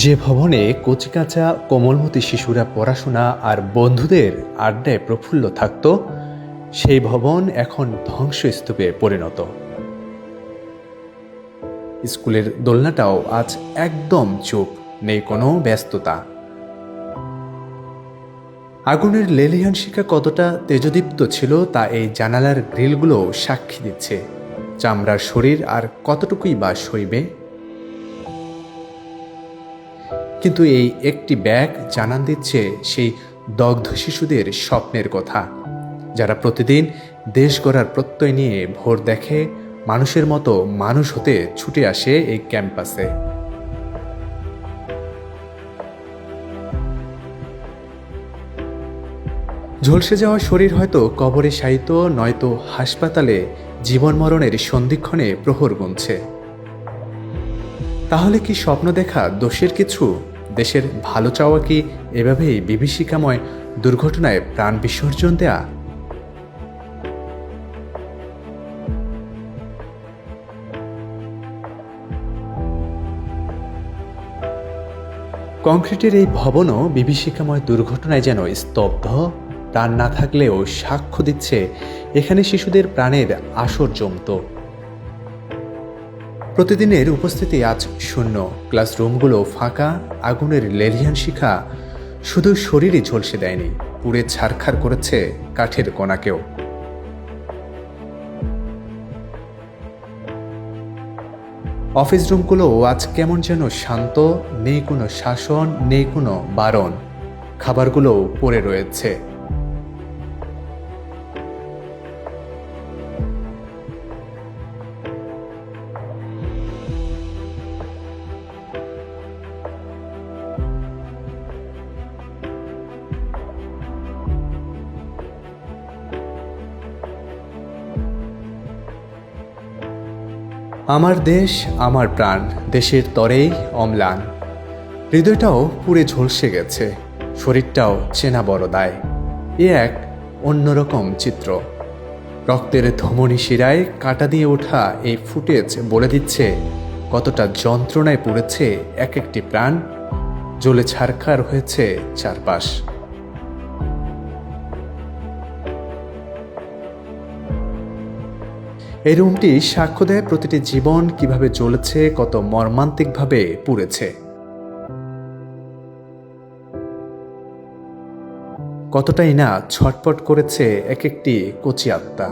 যে ভবনে কচিকাঁচা কোমলমতি শিশুরা পড়াশোনা আর বন্ধুদের আড্ডায় প্রফুল্ল থাকত, সেই ভবন এখন ধ্বংসস্তূপে পরিণত। স্কুলের দোলনাটাও আজ একদম চুপ, নেই কোনো ব্যস্ততা। আগুনের লেলিহান শিখা কতটা তেজদীপ্ত ছিল তা এই জানালার গ্রিলগুলো সাক্ষী দিচ্ছে। চামড়ার শরীর আর কতটুকুই বা সইবে। কিন্তু এই একটি ব্যাগ জানান দিচ্ছে সেই দগ্ধ শিশুদের স্বপ্নের কথা, যারা প্রতিদিন দেশ গড়ার প্রত্যয় নিয়ে ভোর দেখে মানুষের মতো মানুষ হতে ছুটে আসে এই ক্যাম্পাসে। ঝলসে যাওয়া শরীর হয়তো কবরে শায়িত, নয়তো হাসপাতালে জীবন মরণের সন্ধিক্ষণে প্রহর গুনছে। তাহলে কি স্বপ্ন দেখা দোষের কিছু? দেশের ভালো চাওয়া কি এভাবেই বিভীষিকাময় দুর্ঘটনায় প্রাণ বিসর্জন দেয়া? কংক্রিটের এই ভবনও বিভীষিকাময় দুর্ঘটনায় যেন স্তব্ধ। প্রাণ না থাকলেও সাক্ষ্য দিচ্ছে এখানে শিশুদের প্রাণের আসর জমত। প্রতিদিনের উপস্থিতি আজ শূন্য, ক্লাসরুমগুলো ফাঁকা। আগুনের লেলিহান শিখা শুধু শরীরই ঝলসে দেয়নি, পুড়ে ছারখার করেছে কাঠের কণাকেও। অফিস রুমগুলো আজ কেমন যেন শান্ত, নেই কোনো শাসন, নেই কোনো বারণ। খাবারগুলো পড়ে রয়েছে। আমার দেশ, আমার প্রাণ, দেশের তরেই অম্লান। হৃদয়টাও পুড়ে ঝলসে গেছে, শরীরটাও চেনা বড় দায়। এ এক অন্যরকম চিত্র। রক্তের ধমনী শিরায় কাটা দিয়ে ওঠা এই ফুটেজ বলে দিচ্ছে কতটা যন্ত্রণায় পুড়েছে এক একটি প্রাণ, জ্বলে ছারখার হয়েছে চারপাশ। এই রুমটি সাক্ষ্য দেয় প্রতিটি জীবন কিভাবে জ্বলেছে, কত মর্মান্তিকভাবে পুড়েছে, কতটাই না ছটফট করেছে এক একটি কচি আত্মা।